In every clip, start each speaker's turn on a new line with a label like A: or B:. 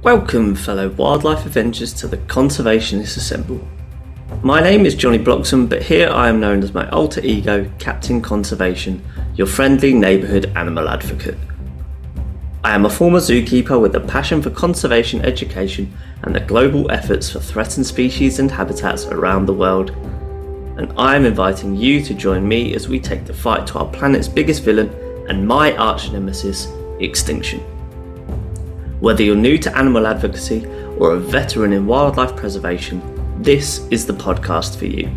A: Welcome, fellow wildlife avengers, to the Conservationists Assemble. My name is Jonny Bloxham, but here I am known as my alter ego, Captain Conservation, your friendly neighbourhood animal advocate. I am a former zookeeper with a passion for conservation education and the global efforts for threatened species and habitats around the world. And I am inviting you to join me as we take the fight to our planet's biggest villain and my arch-nemesis, extinction. Whether you're new to animal advocacy or a veteran in wildlife preservation, this is the podcast for you.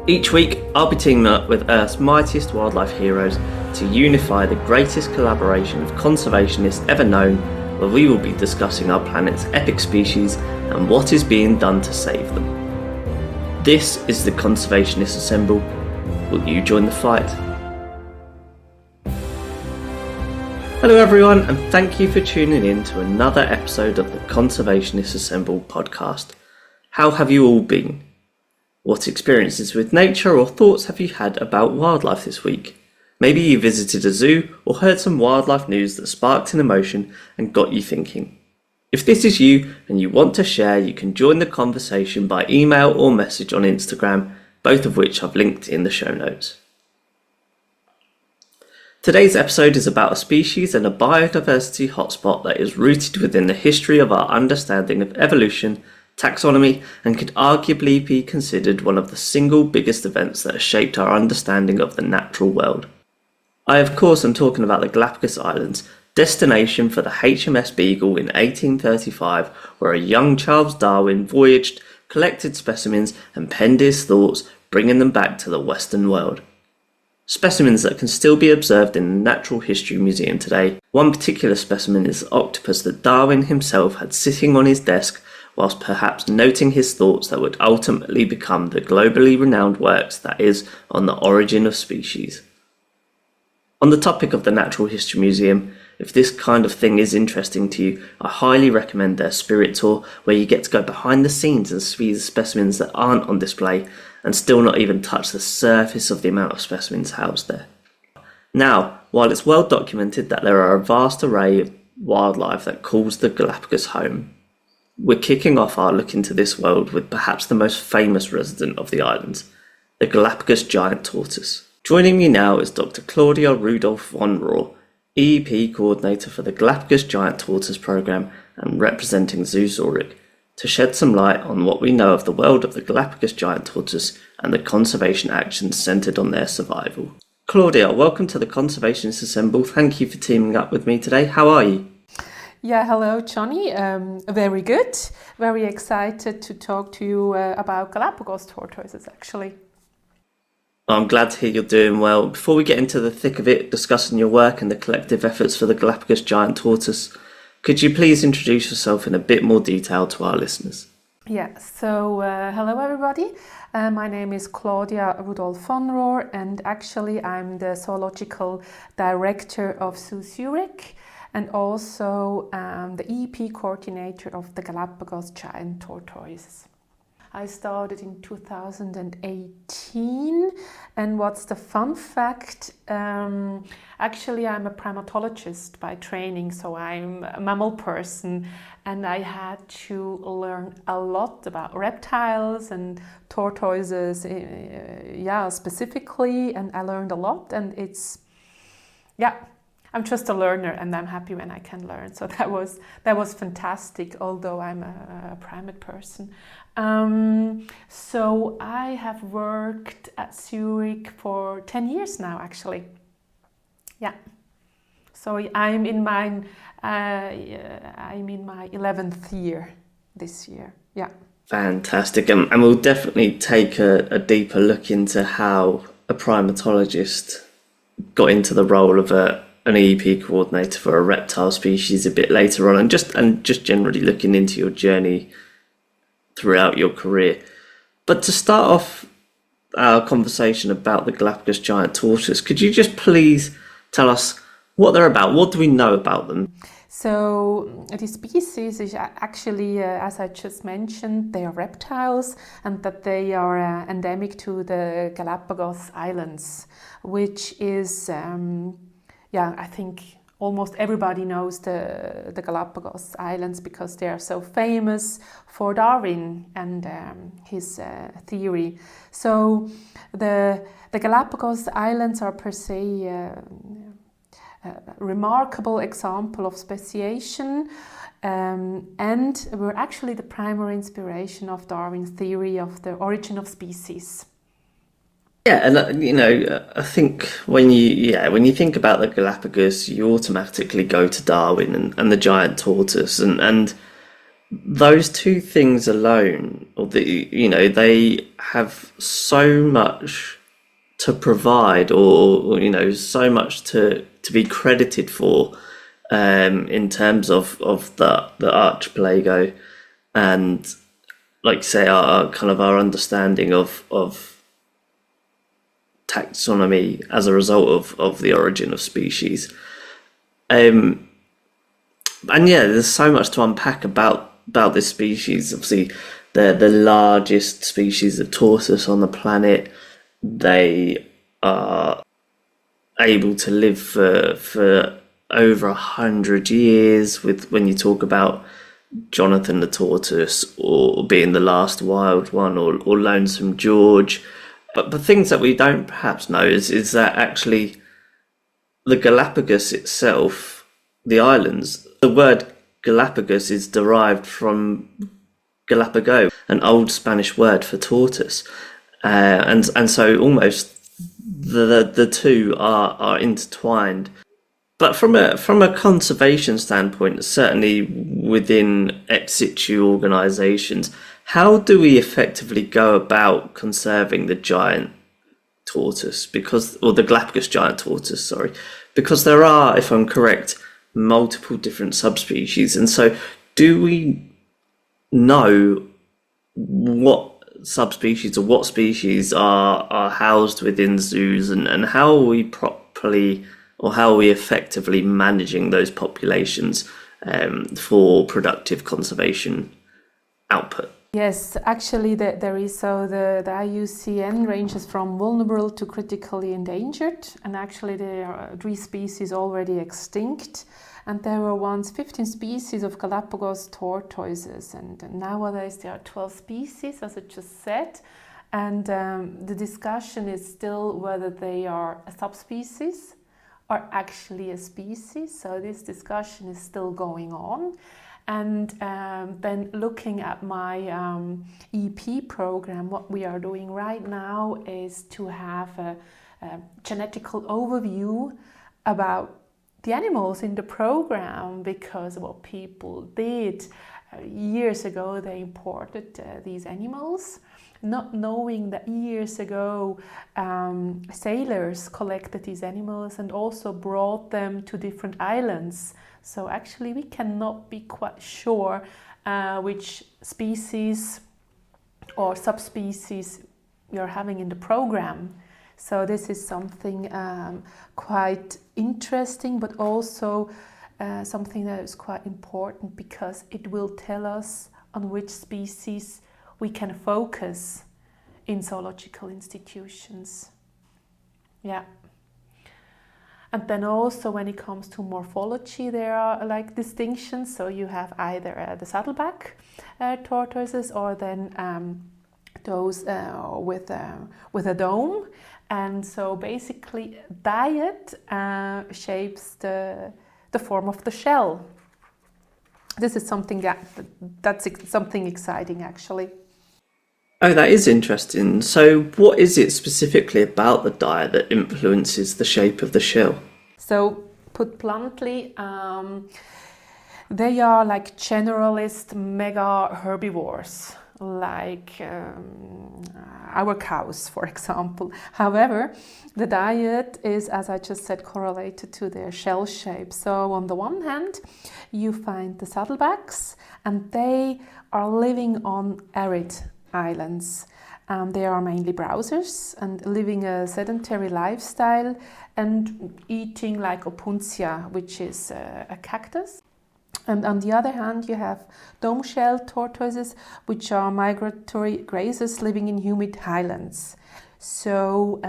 A: Each week, I'll be teaming up with Earth's mightiest wildlife heroes to unify the greatest collaboration of conservationists ever known, where we will be discussing our planet's epic species and what is being done to save them. This is the Conservationists Assemble. Will you join the fight? Hello everyone, and thank you for tuning in to another episode of the Conservationists Assemble podcast. How have you all been? What experiences with nature or thoughts have you had about wildlife this week? Maybe you visited a zoo or heard some wildlife news that sparked an emotion and got you thinking. If this is you and you want to share, you can join the conversation by email or message on Instagram, both of which I've linked in the show notes. Today's episode is about a species and a biodiversity hotspot that is rooted within the history of our understanding of evolution, taxonomy, and could arguably be considered one of the single biggest events that has shaped our understanding of the natural world. I of course am talking about the Galápagos Islands, destination for the HMS Beagle in 1835, where a young Charles Darwin voyaged, collected specimens and penned his thoughts, bringing them back to the Western world. Specimens that can still be observed in the Natural History Museum today. One particular specimen is the octopus that Darwin himself had sitting on his desk whilst perhaps noting his thoughts that would ultimately become the globally renowned works that is On the Origin of Species. On the topic of the Natural History Museum, if this kind of thing is interesting to you, I highly recommend their Spirit Tour, where you get to go behind the scenes and see the specimens that aren't on display and still not even touch the surface of the amount of specimens housed there. Now, while it's well documented that there are a vast array of wildlife that calls the Galápagos home, we're kicking off our look into this world with perhaps the most famous resident of the islands, the Galápagos giant tortoise. Joining me now is Dr. Claudia Rudolph von Rohr, EEP Coordinator for the Galápagos Giant Tortoise Programme and representing Zoo Zurich, to shed some light on what we know of the world of the Galápagos giant tortoise and the conservation actions centred on their survival. Claudia, welcome to the Conservationists Assemble. Thank you for teaming up with me today. How are you?
B: Yeah, hello, Johnny. Very good. Very excited to talk to you about Galápagos tortoises, actually.
A: I'm glad to hear you're doing well. Before we get into the thick of it, discussing your work and the collective efforts for the Galápagos giant tortoise, could you please introduce yourself in a bit more detail to our listeners?
B: Yeah, so hello everybody. My name is Claudia Rudolph von Rohr, and actually I'm the zoological director of Zoo Zurich and also the EP coordinator of the Galápagos giant tortoises. I started in 2018, and what's the fun fact? Actually, I'm a primatologist by training, so I'm a mammal person, and I had to learn a lot about reptiles and tortoises, specifically, and I learned a lot, and I'm just a learner, and I'm happy when I can learn. So that was fantastic, although I'm a primate person. So I have worked at Zurich for 10 years now, actually. Yeah. So I'm in my 11th year this year. Yeah.
A: Fantastic, and we'll definitely take a deeper look into how a primatologist got into the role of an EEP coordinator for a reptile species a bit later on, and just generally looking into your journey throughout your career. But to start off our conversation about the Galápagos giant tortoise, could you just please tell us what they're about? What do we know about them?
B: So the species is actually, as I just mentioned, they are reptiles, and that they are endemic to the Galápagos Islands, which is, I think almost everybody knows the Galápagos Islands because they are so famous for Darwin and his theory. So the Galápagos Islands are per se a remarkable example of speciation, and were actually the primary inspiration of Darwin's theory of the origin of species.
A: Yeah, and I think when you think about the Galapagos, you automatically go to Darwin and the giant tortoise, and those two things alone, they have so much to provide, or so much to be credited for, in terms of the archipelago, and like say our understanding of taxonomy as a result of the origin of species. And yeah, there's so much to unpack about this species. Obviously, they're the largest species of tortoise on the planet. They are able to live for over 100 years, when you talk about Jonathan the tortoise, or being the last wild one, or Lonesome George. But the things that we don't perhaps know is that actually the Galapagos itself, the islands, the word Galapagos is derived from Galápago, an old Spanish word for tortoise, and so almost the two are intertwined. But from a conservation standpoint, certainly within ex situ organisations, how do we effectively go about conserving the giant tortoise? Or the Galapagos giant tortoise, sorry, because there are, if I'm correct, multiple different subspecies, and so do we know what subspecies or what species are housed within zoos, and how are we properly, or how are we effectively managing those populations for productive conservation output?
B: Yes, actually there is, so the IUCN ranges from vulnerable to critically endangered, and actually there are 3 species already extinct, and there were once 15 species of Galápagos tortoises, and nowadays there are 12 species, as I just said, and the discussion is still whether they are a subspecies or actually a species, so this discussion is still going on. And then looking at my EP program, what we are doing right now is to have a genetical overview about the animals in the program, because what people did years ago, they imported these animals, not knowing that years ago sailors collected these animals and also brought them to different islands. So actually we cannot be quite sure which species or subspecies you're having in the program. So this is something quite interesting, but also something that is quite important, because it will tell us on which species we can focus in zoological institutions. Yeah. And then also when it comes to morphology, there are like distinctions. So you have either the saddleback tortoises, or then those with a dome. And so basically diet shapes the form of the shell. This is something that's something exciting, actually.
A: Oh, that is interesting. So what is it specifically about the diet that influences the shape of the shell?
B: So put bluntly, they are like generalist mega herbivores, like our cows, for example. However, the diet is, as I just said, correlated to their shell shape. So on the one hand, you find the saddlebacks, and they are living on arid islands. They are mainly browsers and living a sedentary lifestyle and eating like opuntia, which is a cactus. And on the other hand, you have dome-shelled tortoises, which are migratory grazers living in humid highlands. So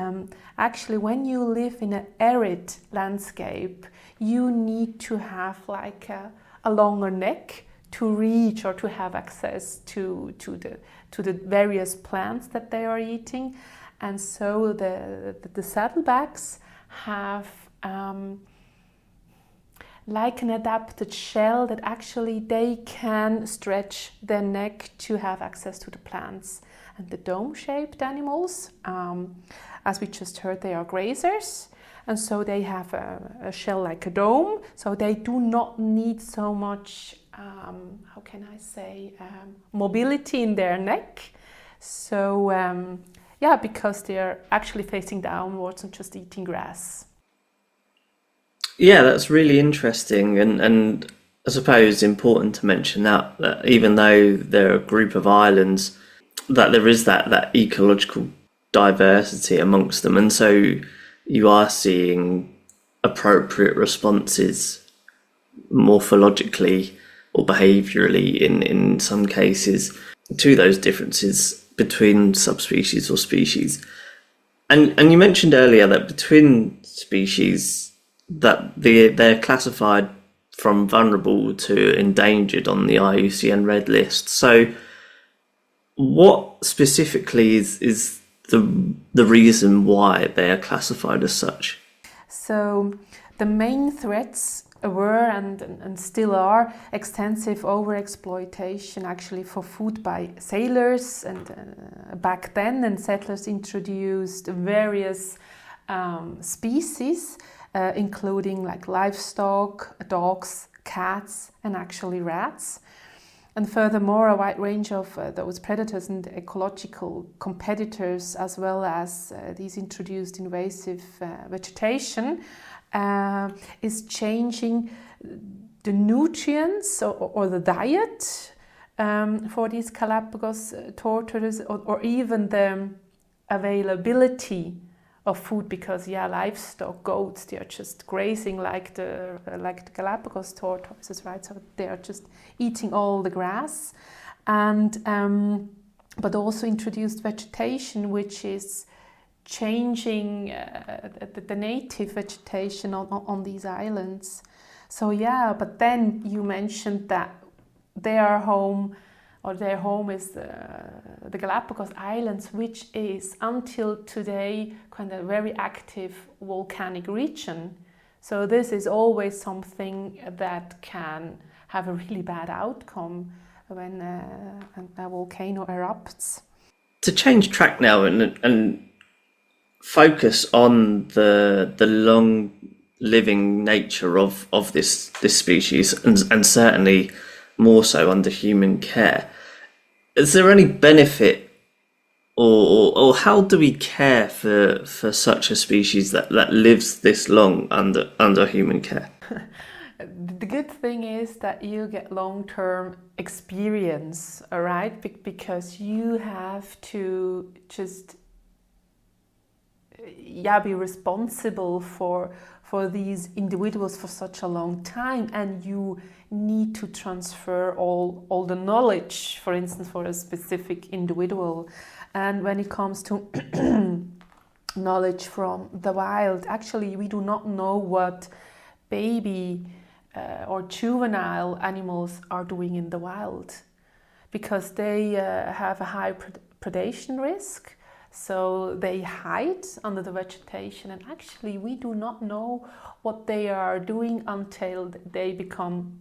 B: actually, when you live in an arid landscape, you need to have like a longer neck to reach or to have access to the various plants that they are eating. And so the saddlebags have like an adapted shell that actually they can stretch their neck to have access to the plants. And the dome-shaped animals, as we just heard, they are grazers, and so they have a shell like a dome, so they do not need so much, how can I say, mobility in their neck. So because they're actually facing downwards and just eating grass.
A: Yeah, that's really interesting, and I suppose important to mention that even though they're a group of islands, that there is that ecological diversity amongst them, and so you are seeing appropriate responses morphologically or behaviourally in some cases to those differences between subspecies or species. And you mentioned earlier that between species that they're classified from vulnerable to endangered on the IUCN Red List. So what specifically is the reason why they are classified as such?
B: So the main threats were and still are extensive overexploitation actually for food by sailors, and back then, and settlers introduced various species, including like livestock, dogs, cats, and actually rats. And furthermore, a wide range of those predators and ecological competitors, as well as these introduced invasive vegetation, is changing the nutrients or the diet for these Galápagos tortoises, or even the availability of food, because livestock, goats, they are just grazing like the Galápagos tortoises, right? So they are just eating all the grass, and but also introduced vegetation, which is changing the native vegetation on these islands. So but then you mentioned that their home is the Galápagos Islands, which is until today kind of very active volcanic region. So this is always something that can have a really bad outcome when a volcano erupts.
A: To change track now and focus on the long living nature of this species, and certainly more so under human care, is there any benefit or how do we care for such a species that lives this long under human care?
B: The good thing is that you get long-term experience, all right? Because you have to just be responsible for these individuals for such a long time, and you need to transfer all the knowledge, for instance, for a specific individual. And when it comes to knowledge from the wild, actually we do not know what baby or juvenile animals are doing in the wild, because they have a high predation risk. So they hide under the vegetation, and actually we do not know what they are doing until they become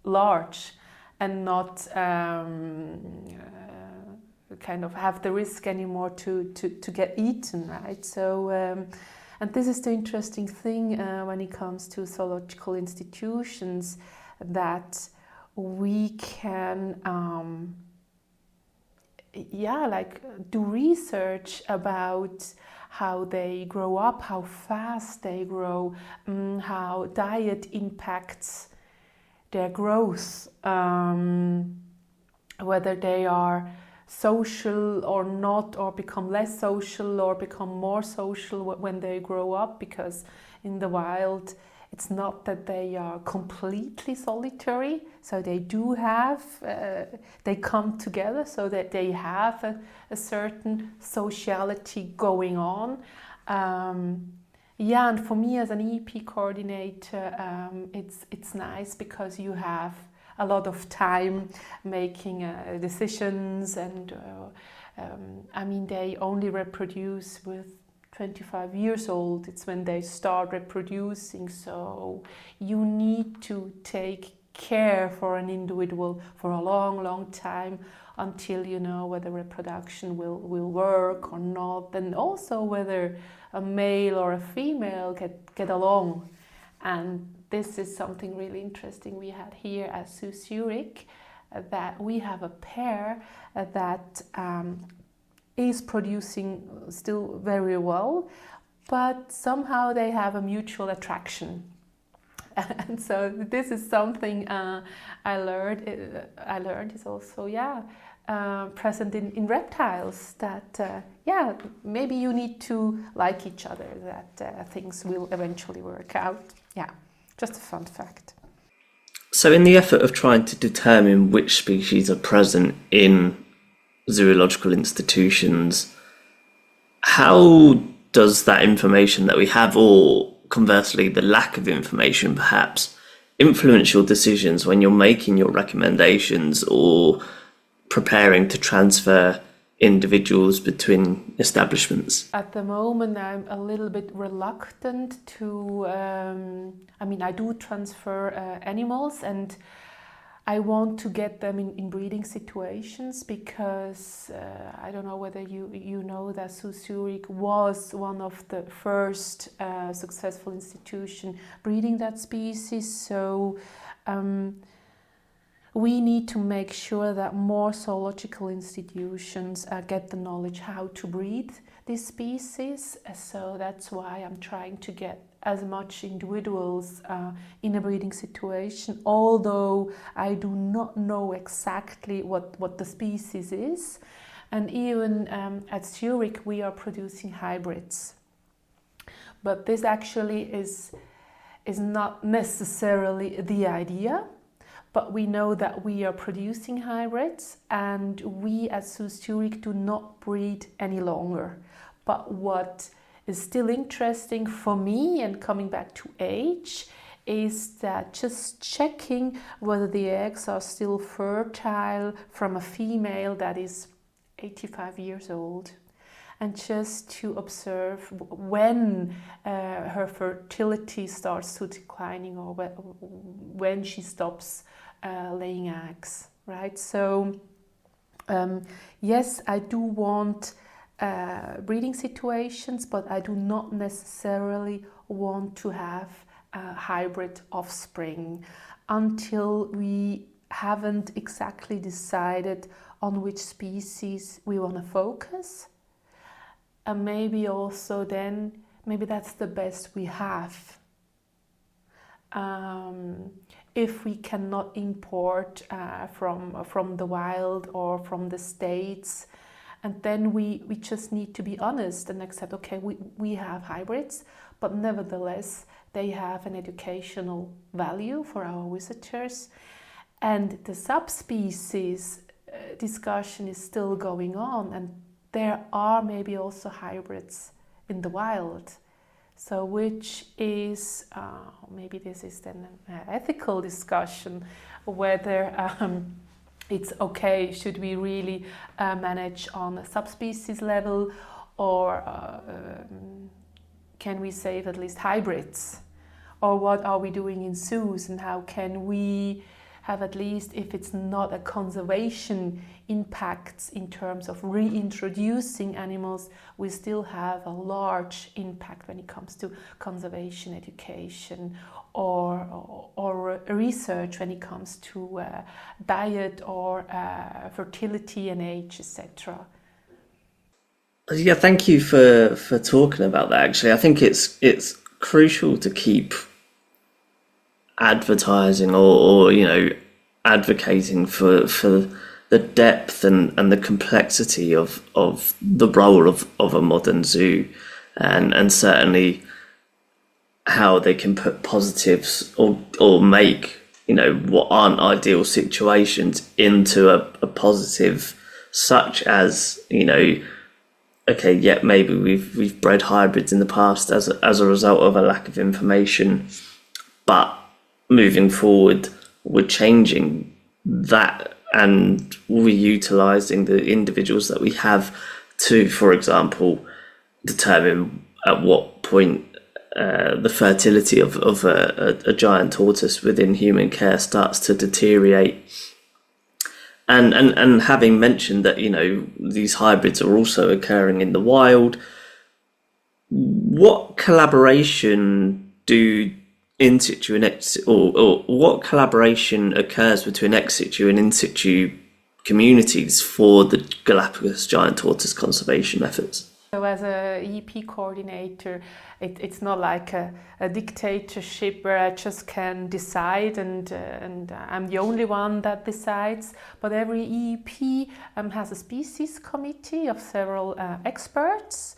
B: large and not kind of have the risk anymore to get eaten, right? So and this is the interesting thing when it comes to zoological institutions, that we can do research about how they grow up, how fast they grow, how diet impacts their growth, whether they are social or not, or become less social or become more social when they grow up, because in the wild it's not that they are completely solitary, so they do have, they come together so that they have a certain sociality going on. Yeah, and for me as an EP coordinator, it's nice because you have a lot of time making decisions, and I mean, they only reproduce with 25 years old. It's when they start reproducing, so you need to take care for an individual for a long time until you know whether reproduction will work or not, and also whether a male or a female get along. And this is something really interesting we had here at Zoo Zurich, that we have a pair that is producing still very well, but somehow they have a mutual attraction. And so this is something I learned. I learned is also present in reptiles, that maybe you need to like each other, that things will eventually work out. Yeah, just a fun fact.
A: So in the effort of trying to determine which species are present in zoological institutions, how does that information that we have, or conversely the lack of information perhaps, influence your decisions when you're making your recommendations or preparing to transfer individuals between establishments?
B: At the moment, I'm a little bit reluctant to, I do transfer animals, and I want to get them in breeding situations, because I don't know whether you know that Zoo Zurich was one of the first successful institution breeding that species. So we need to make sure that more zoological institutions get the knowledge how to breed this species. So that's why I'm trying to get as much individuals in a breeding situation, although I do not know exactly what the species is. And even at Zurich we are producing hybrids. But this actually is not necessarily the idea. But we know that we are producing hybrids, and we at Zoo Zurich do not breed any longer. But what is still interesting for me, and coming back to age, is that just checking whether the eggs are still fertile from a female that is 85 years old, and just to observe when her fertility starts to declining, or when she stops laying eggs, right? So yes, I do want breeding situations, but I do not necessarily want to have hybrid offspring until we haven't exactly decided on which species we want to focus. And maybe also then, maybe that's the best we have. If we cannot import from the wild or from the States, and then we just need to be honest and accept, okay, we have hybrids, but nevertheless they have an educational value for our visitors. And the subspecies discussion is still going on, and there are maybe also hybrids in the wild. So which is, maybe this is then an ethical discussion, whether it's okay, should we really manage on a subspecies level, or can we save at least hybrids? Or what are we doing in zoos, and how can we have, at least if it's not a conservation impacts in terms of reintroducing animals, we still have a large impact when it comes to conservation education or research when it comes to diet or fertility and age, etc.
A: Yeah, thank you for talking about that. Actually, I think it's crucial to keep advertising or advocating for the depth and the complexity of the role of a modern zoo, and certainly how they can put positives or make what aren't ideal situations into a positive, such as okay, yeah, maybe we've bred hybrids in the past as a result of a lack of information, but moving forward, we're changing that and we're utilising the individuals that we have to, for example, determine at what point the fertility of a giant tortoise within human care starts to deteriorate. And having mentioned that, these hybrids are also occurring in the wild, what collaboration do in situ and or what collaboration occurs between ex situ and in situ communities for the Galápagos giant tortoise conservation efforts?
B: So as a EP coordinator, it's not like a dictatorship where I just can decide and I'm the only one that decides, but every EP has a species committee of several experts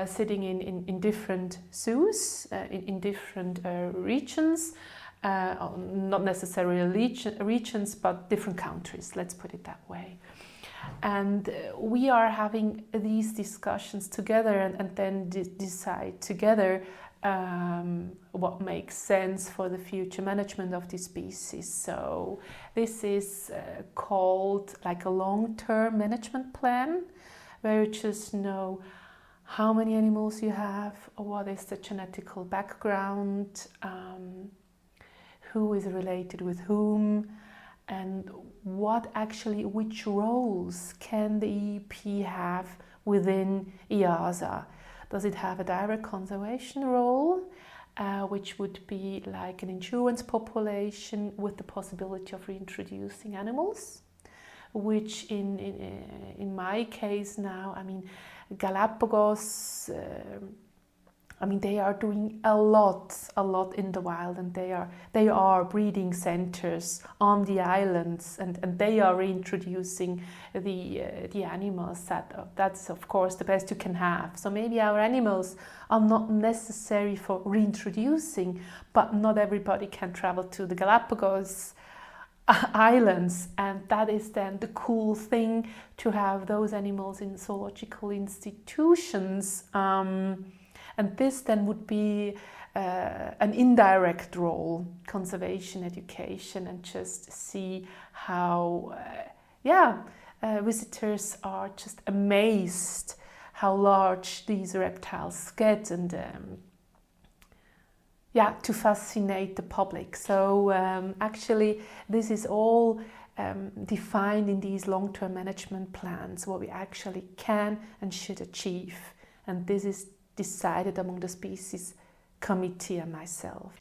B: sitting in different zoos, in different regions, not necessarily regions, but different countries, let's put it that way. And we are having these discussions together and then decide together what makes sense for the future management of the species. So this is called like a long-term management plan, where you just know how many animals you have, what is the genetical background, who is related with whom, and which roles can the EP have within EASA. Does it have a direct conservation role, which would be like an insurance population with the possibility of reintroducing animals, which in my case now, Galápagos, they are doing a lot in the wild, and they are breeding centers on the islands, and they are reintroducing the animals. That's of course the best you can have. So maybe our animals are not necessary for reintroducing, but not everybody can travel to the Galápagos islands, and that is then the cool thing, to have those animals in zoological institutions. And this then would be an indirect role, conservation education, and just see how, visitors are just amazed how large these reptiles get, and to fascinate the public. So actually this is all defined in these long-term management plans, what we actually can and should achieve. And this is decided among the species committee and myself.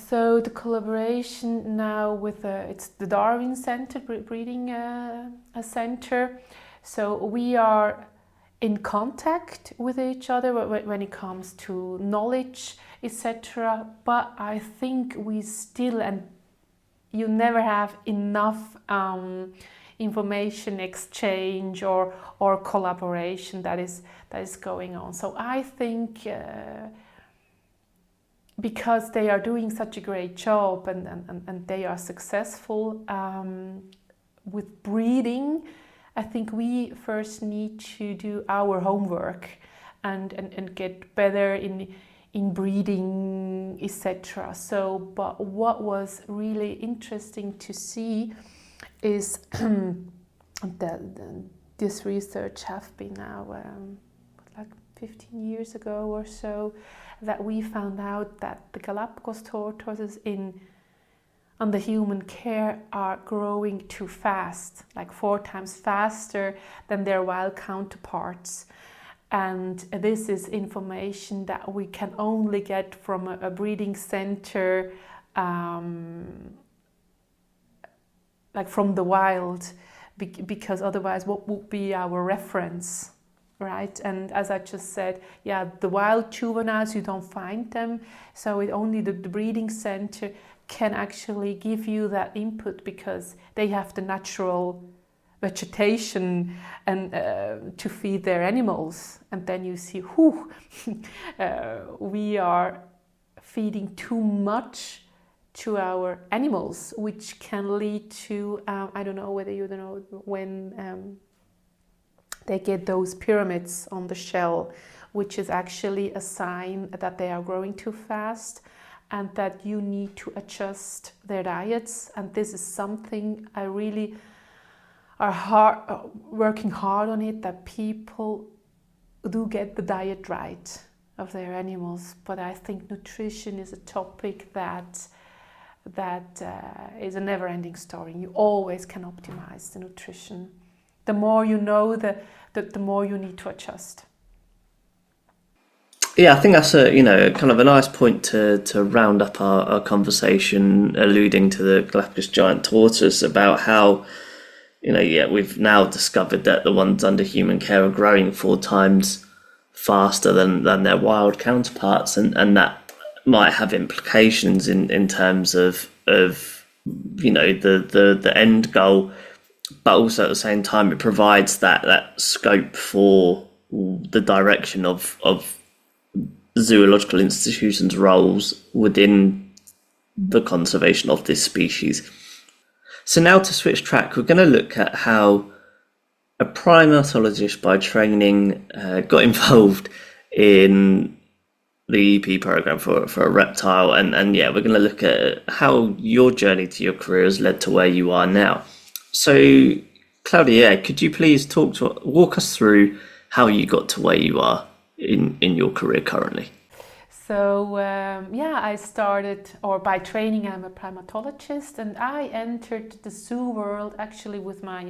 B: So the collaboration now with it's the Darwin Center, breeding center. So we are in contact with each other when it comes to knowledge, etc. But I think we still, and you never have enough information exchange or collaboration that is going on. So I think because they are doing such a great job and they are successful with breeding, I think we first need to do our homework and get better in breeding, etc. So, but what was really interesting to see is this research have been now like 15 years ago or so, that we found out that the Galápagos tortoises under human care are growing too fast, like 4 times faster than their wild counterparts. And this is information that we can only get from a breeding center, like from the wild, because otherwise what would be our reference, right? And as I just said, the wild juveniles, you don't find them, so only the breeding center can actually give you that input, because they have the natural vegetation and to feed their animals. And then you see, we are feeding too much to our animals, which can lead to I don't know whether you know when they get those pyramids on the shell, which is actually a sign that they are growing too fast and that you need to adjust their diets. And this is something I really are working hard on it, that people do get the diet right of their animals. But I think nutrition is a topic that is a never-ending story. You always can optimize the nutrition. The more you know, the more you need to adjust.
A: Yeah, I think that's kind of a nice point to round up our conversation, alluding to the Galapagos giant tortoise, about how, we've now discovered that the ones under human care are growing 4 times faster than their wild counterparts, and that might have implications in terms of the end goal, but also at the same time it provides that scope for the direction of zoological institutions' roles within the conservation of this species. So now, to switch track, we're going to look at how a primatologist by training got involved in the EP program for a reptile, and we're going to look at how your journey to your career has led to where you are now. So, Claudia, could you please walk us through how you got to where you are in your career currently?
B: So I started, or by training I'm a primatologist, and I entered the zoo world actually with my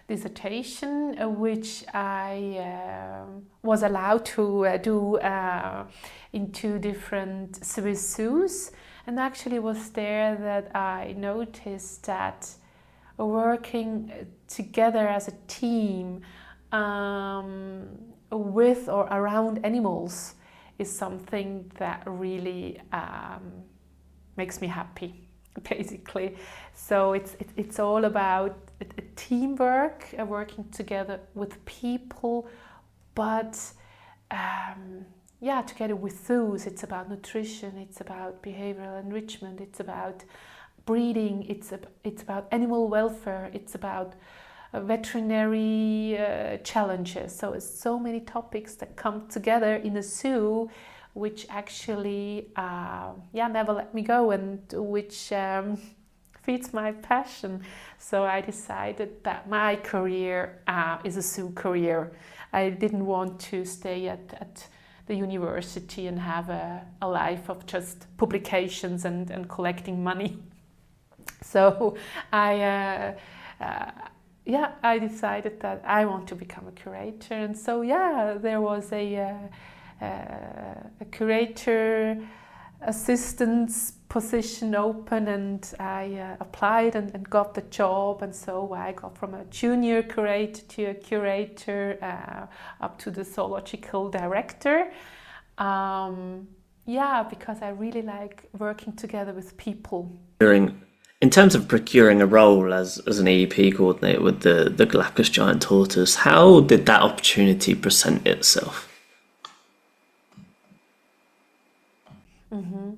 B: dissertation, which I was allowed to do in 2 different Swiss zoos. And actually was there that I noticed that working together as a team with or around animals is something that really makes me happy, basically. So it's all about teamwork, working together with people, but together with zoos. It's about nutrition, it's about behavioral enrichment, it's about breeding, it's about animal welfare, it's about veterinary challenges. So it's so many topics that come together in a zoo, which actually never let me go, and which feeds my passion. So I decided that my career is a zoo career. I didn't want to stay at the university and have a life of just publications and collecting money. So I decided that I want to become a curator, and so there was a curator assistant's position open, and I applied and got the job. And so I got from a junior curator to a curator up to the zoological director. Because I really like working together with people.
A: In terms of procuring a role as an EEP coordinator with the Galapagos giant tortoise, how did that opportunity present itself?
B: Mm-hmm.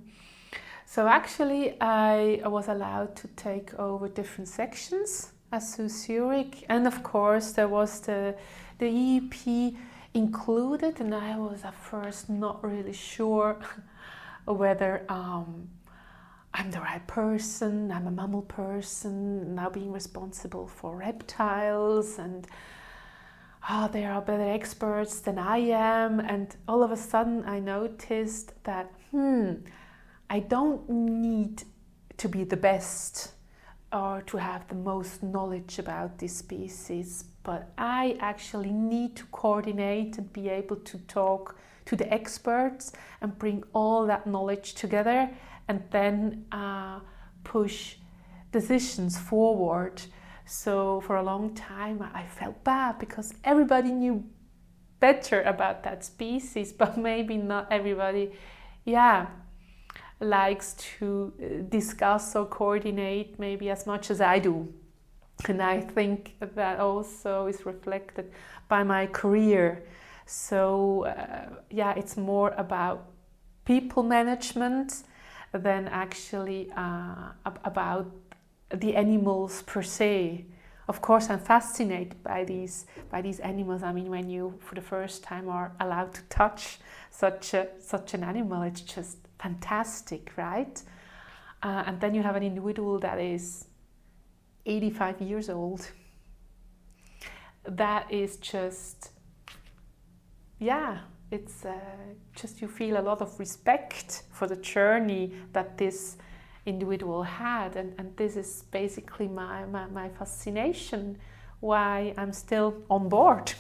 B: So actually I was allowed to take over different sections at Zoo Zurich, and of course there was the EEP included, and I was at first not really sure whether I'm the right person. I'm a mammal person, now being responsible for reptiles, and there are better experts than I am. And all of a sudden I noticed that I don't need to be the best or to have the most knowledge about this species, but I actually need to coordinate and be able to talk to the experts and bring all that knowledge together, and then push decisions forward. So for a long time I felt bad because everybody knew better about that species, but maybe not everybody likes to discuss or coordinate maybe as much as I do. And I think that also is reflected by my career. So it's more about people management than actually about the animals per se, of course, I'm fascinated by these animals. I mean, when you for the first time are allowed to touch such an animal, it's just fantastic, right? And then you have an individual that is 85 years old. That is just, yeah, it's just you feel a lot of respect for the journey that this individual had, and this is basically my fascination, why I'm still on board.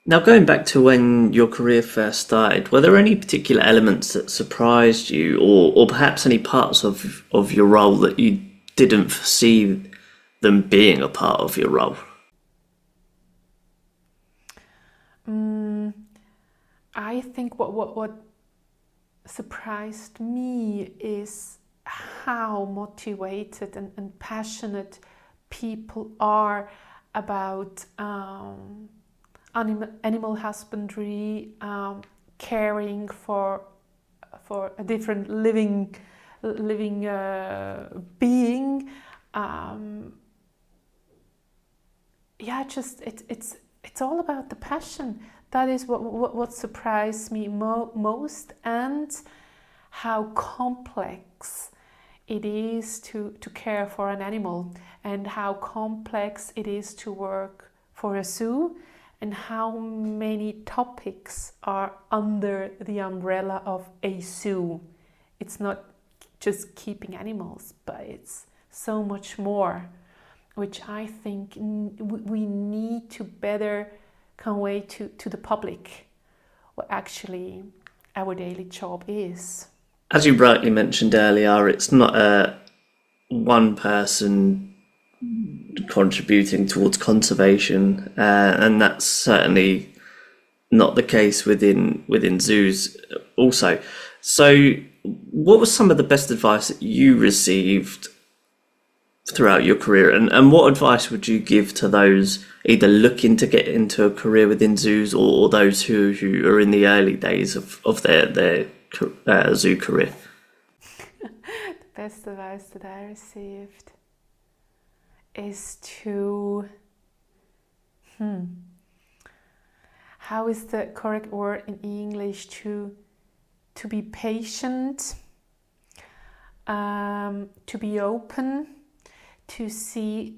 A: Now, going back to when your career first started, were there any particular elements that surprised you, or perhaps any parts of your role that you didn't foresee them being a part of your role?
B: I think what surprised me is how motivated and passionate people are about animal husbandry, caring for a different living being. It's all about the passion. That is what surprised me most, and how complex it is to care for an animal, and how complex it is to work for a zoo, and how many topics are under the umbrella of a zoo. It's not just keeping animals, but it's so much more, which I think we need to better convey to the public what actually our daily job is.
A: As you rightly mentioned earlier, it's not one person contributing towards conservation, and that's certainly not the case within zoos also. So what was some of the best advice that you received throughout your career, and what advice would you give to those either looking to get into a career within zoos, or those who are in the early days of their zoo career?
B: The best advice that I received is to how is the correct word in English, to be patient, to be open, to see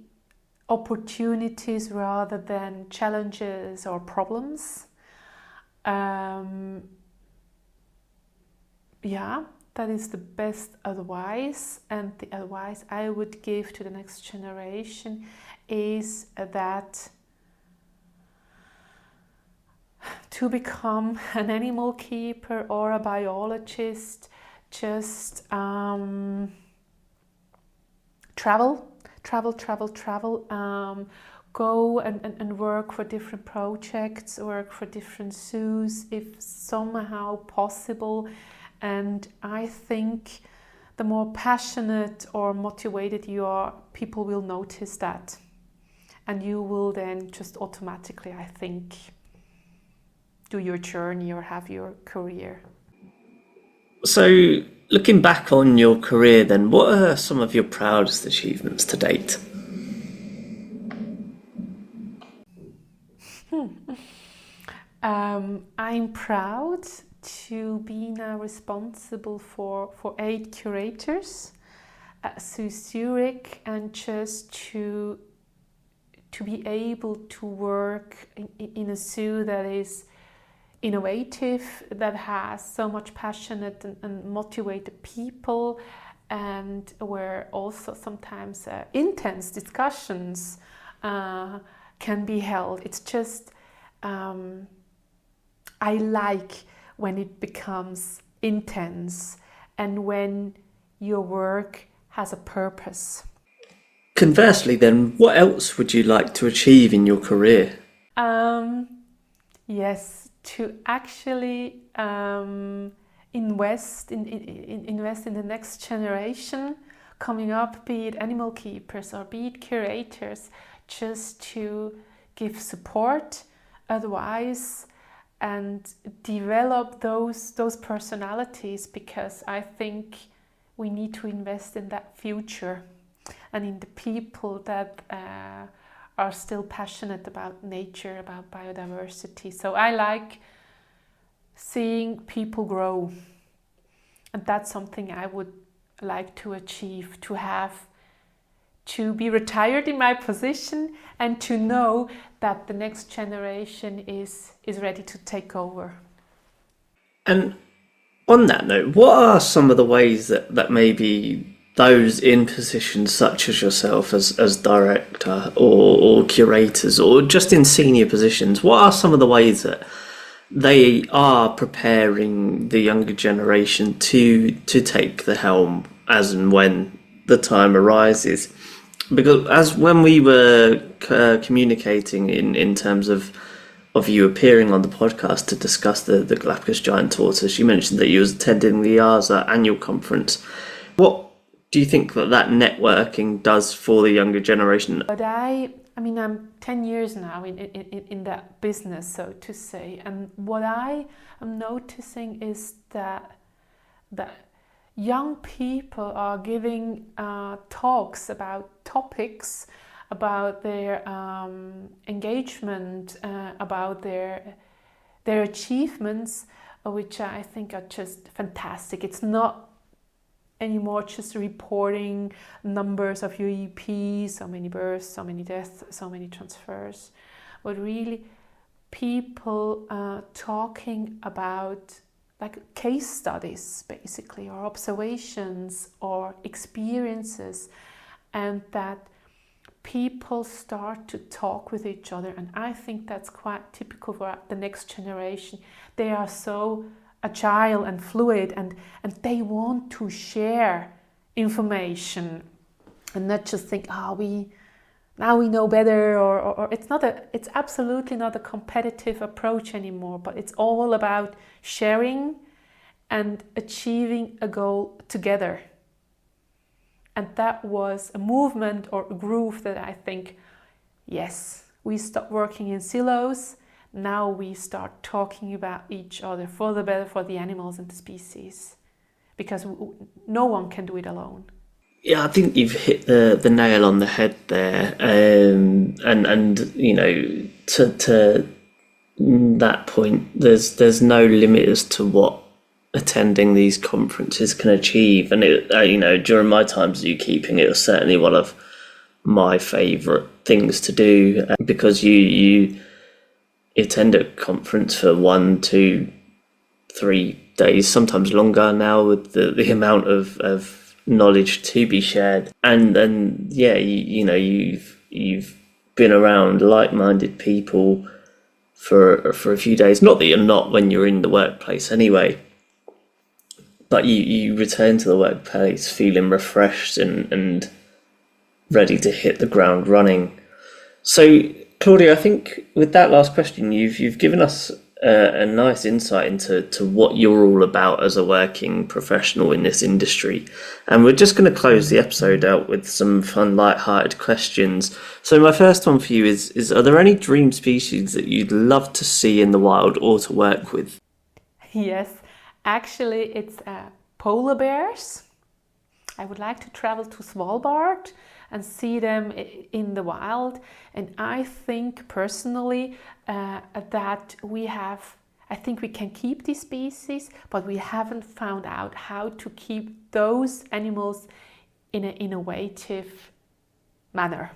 B: opportunities rather than challenges or problems. That is the best advice, and the advice I would give to the next generation is that to become an animal keeper or a biologist, just travel, go and work for different projects, work for different zoos if somehow possible. And I think the more passionate or motivated you are, people will notice that. And you will then just automatically, I think, do your journey or have your career.
A: So, looking back on your career then, what are some of your proudest achievements to date?
B: I'm proud to be now responsible for 8 curators at Zoo Zurich, and just to be able to work in a zoo that is innovative, that has so much passionate and motivated people, and where also sometimes intense discussions can be held. It's just I like when it becomes intense and when your work has a purpose.
A: Conversely then, what else would you like to achieve in your career?
B: Yes, to actually invest in the next generation coming up, be it animal keepers or be it curators, just to give support, advice, and develop those personalities, because I think we need to invest in that future. and in the people that are still passionate about nature, about biodiversity. So I like seeing people grow, and that's something I would like to achieve, to be retired in my position and to know that the next generation is ready to take over.
A: And on that note, what are some of the ways that maybe those in positions such as yourself as director or curators or just in senior positions, what are some of the ways that they are preparing the younger generation to take the helm as and when the time arises? Because as when we were communicating in terms of you appearing on the podcast to discuss the Galápagos giant tortoise, you mentioned that you was attending the ARSA annual conference. What do you think that networking does for the younger generation?
B: But I mean, I'm 10 years now in that business, so to say. And what I am noticing is that young people are giving talks about topics, about their engagement, about their achievements, which I think are just fantastic. It's not anymore just reporting numbers of UEP, so many births, so many deaths, so many transfers, but really people talking about like case studies basically, or observations or experiences, and that people start to talk with each other. And I think that's quite typical for the next generation. They are so agile and fluid, and they want to share information and not just think, we know better, or it's absolutely not a competitive approach anymore, but it's all about sharing and achieving a goal together. And that was a movement or a groove that I think, yes, we stopped working in silos. Now we start talking about each other for the better for the animals and the species, because no one can do it alone.
A: Yeah, I think you've hit the nail on the head there, and you know, to that point, there's no limit as to what attending these conferences can achieve. And it, you know, during my time zookeeping, it was certainly one of my favourite things to do, because you attend a conference for 1, 2, 3 days, sometimes longer now, with the amount of knowledge to be shared. And then you know, you've been around like-minded people for a few days. Not that you're not when you're in the workplace anyway, but you return to the workplace feeling refreshed and ready to hit the ground running. So Claudia, I think with that last question, you've given us a nice insight into what you're all about as a working professional in this industry. And we're just going to close the episode out with some fun, light-hearted questions. So my first one for you is are there any dream species that you'd love to see in the wild or to work with?
B: Yes, actually it's polar bears. I would like to travel to Svalbard and see them in the wild. And I think personally that I think we can keep these species, but we haven't found out how to keep those animals in an innovative manner.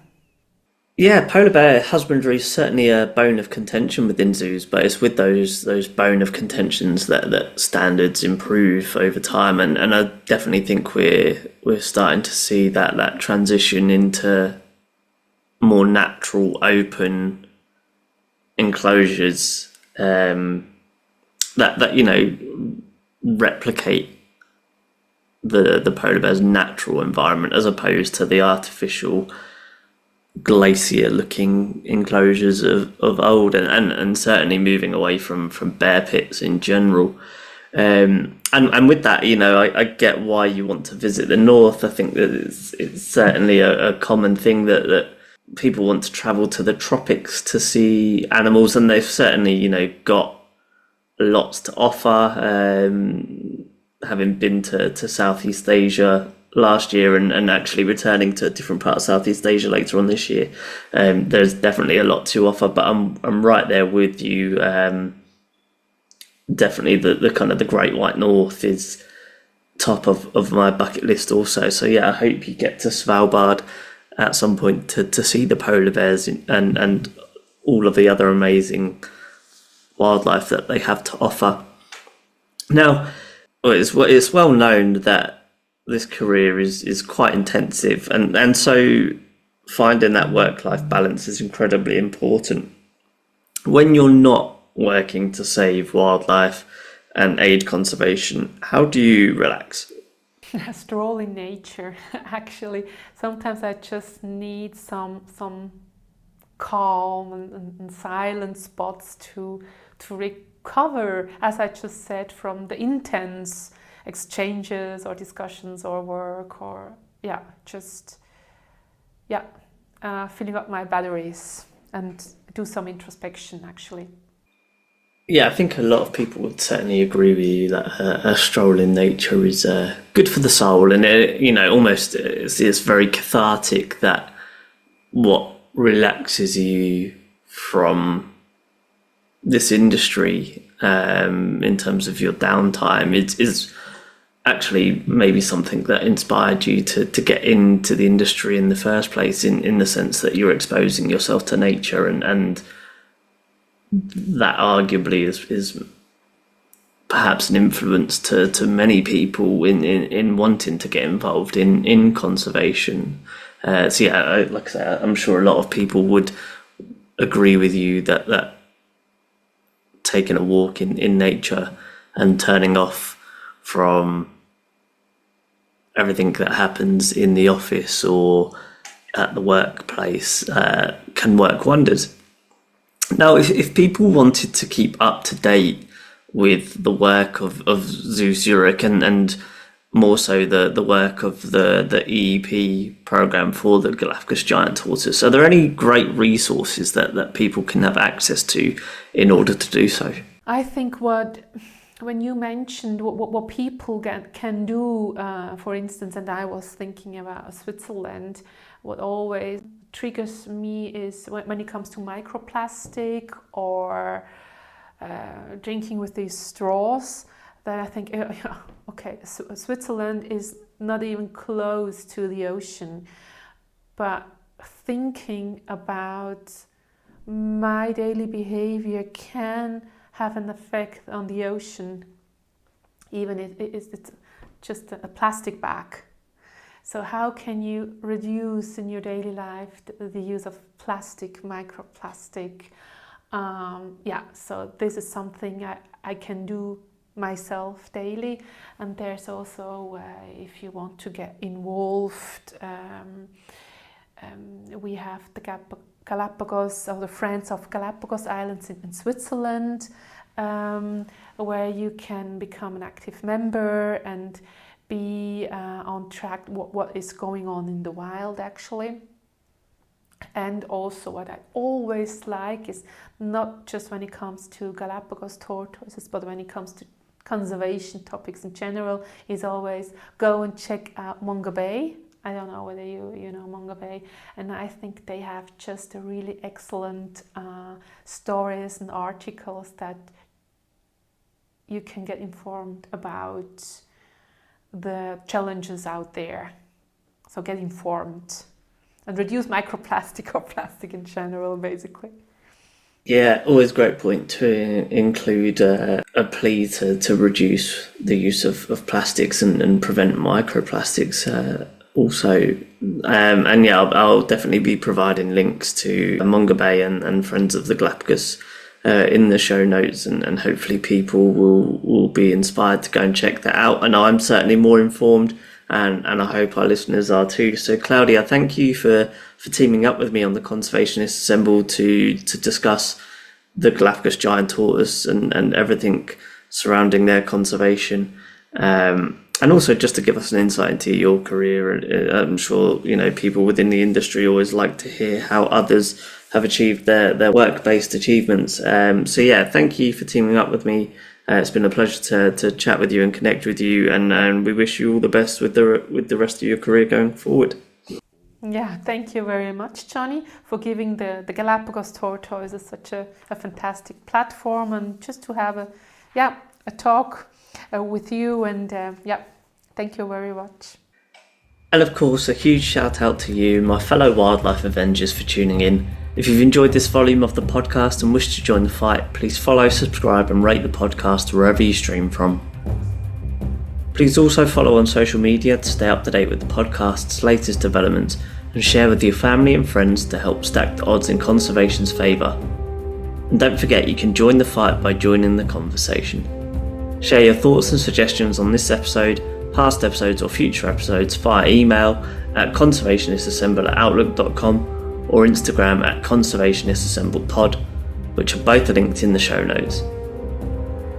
A: Yeah, polar bear husbandry is certainly a bone of contention within zoos, but it's with those bone of contentions that standards improve over time, and I definitely think we're starting to see that transition into more natural, open enclosures that you know replicate the polar bear's natural environment as opposed to the artificial glacier looking enclosures of old, and certainly moving away from bear pits in general. And with that, you know, I get why you want to visit the north. I think that it's certainly a common thing that people want to travel to the tropics to see animals, and they've certainly, you know, got lots to offer. Having been to Southeast Asia last year and actually returning to different parts of Southeast Asia later on this year, there's definitely a lot to offer. But I'm right there with you. Definitely the kind of the Great White North is top of my bucket list also. So yeah, I hope you get to Svalbard at some point to see the polar bears and all of the other amazing wildlife that they have to offer. Now, it's well known that this career is quite intensive, and so finding that work-life balance is incredibly important. When you're not working to save wildlife and aid conservation, how do you relax?
B: A stroll in nature, actually. Sometimes I just need some calm and silent spots to recover, as I just said, from the intense exchanges or discussions or work, or filling up my batteries and do some introspection, actually.
A: Yeah, I think a lot of people would certainly agree with you that a stroll in nature is good for the soul, and almost it's very cathartic. That what relaxes you from this industry in terms of your downtime is actually maybe something that inspired you to get into the industry in the first place, in the sense that you're exposing yourself to nature, and that arguably is perhaps an influence to many people in wanting to get involved in conservation. So yeah, like I say, I'm sure a lot of people would agree with you that taking a walk in nature and turning off from everything that happens in the office or at the workplace can work wonders. Now, if people wanted to keep up to date with the work of Zoo Zurich and more so the work of the EEP program for the Galápagos giant tortoise, are there any great resources that people can have access to in order to do so?
B: I think when you mentioned what people can do, for instance, and I was thinking about Switzerland, what always triggers me is when it comes to microplastic or drinking with these straws, that I think, okay, Switzerland is not even close to the ocean, but thinking about my daily behavior can have an effect on the ocean, even if it's just a plastic bag. So how can you reduce in your daily life the use of plastic, microplastic? So this is something I can do myself daily. And there's also, if you want to get involved, we have the Galápagos, or the Friends of Galápagos Islands in Switzerland, where you can become an active member and be on track what is going on in the wild, actually. And also what I always like is not just when it comes to Galápagos tortoises, but when it comes to conservation topics in general, is always go and check out Mungo Bay. I don't know whether you know Mungo Bay, and I think they have just a really excellent stories and articles that you can get informed about the challenges out there. So get informed and reduce microplastic or plastic in general, basically.
A: Yeah, always a great point to include a plea to reduce the use of plastics and prevent microplastics also. And yeah, I'll definitely be providing links to Mungo Bay and Friends of the Galápagos in the show notes, and hopefully people will be inspired to go and check that out. And I'm certainly more informed, and I hope our listeners are too. So Claudia, thank you for teaming up with me on the Conservationists Assemble to discuss the Galápagos giant tortoise and everything surrounding their conservation, and also just to give us an insight into your career. I'm sure people within the industry always like to hear how others have achieved their work-based achievements. So yeah, thank you for teaming up with me It's been a pleasure to chat with you and connect with you, and we wish you all the best with the rest of your career going forward.
B: Yeah, thank you very much, Jonny, for giving the Galápagos tortoise such a fantastic platform, and just to have a talk with you, and thank you very much.
A: And of course, a huge shout out to you, my fellow wildlife avengers, for tuning in. If you've enjoyed this volume of the podcast and wish to join the fight, please follow, subscribe and rate the podcast wherever you stream from. Please also follow on social media to stay up to date with the podcast's latest developments, and share with your family and friends to help stack the odds in conservation's favour. And don't forget, you can join the fight by joining the conversation. Share your thoughts and suggestions on this episode, past episodes or future episodes via email at conservationists@outlook.com or Instagram at conservationistassemblepod, which are both linked in the show notes.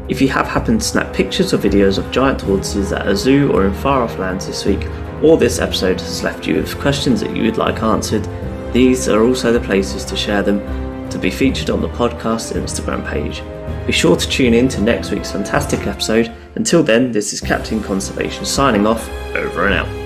A: If you have happened to snap pictures or videos of giant tortoises at a zoo or in far off lands this week, or this episode has left you with questions that you would like answered, these are also the places to share them to be featured on the podcast's Instagram page. Be sure to tune in to next week's fantastic episode. Until then, this is Captain Conservation signing off, over and out.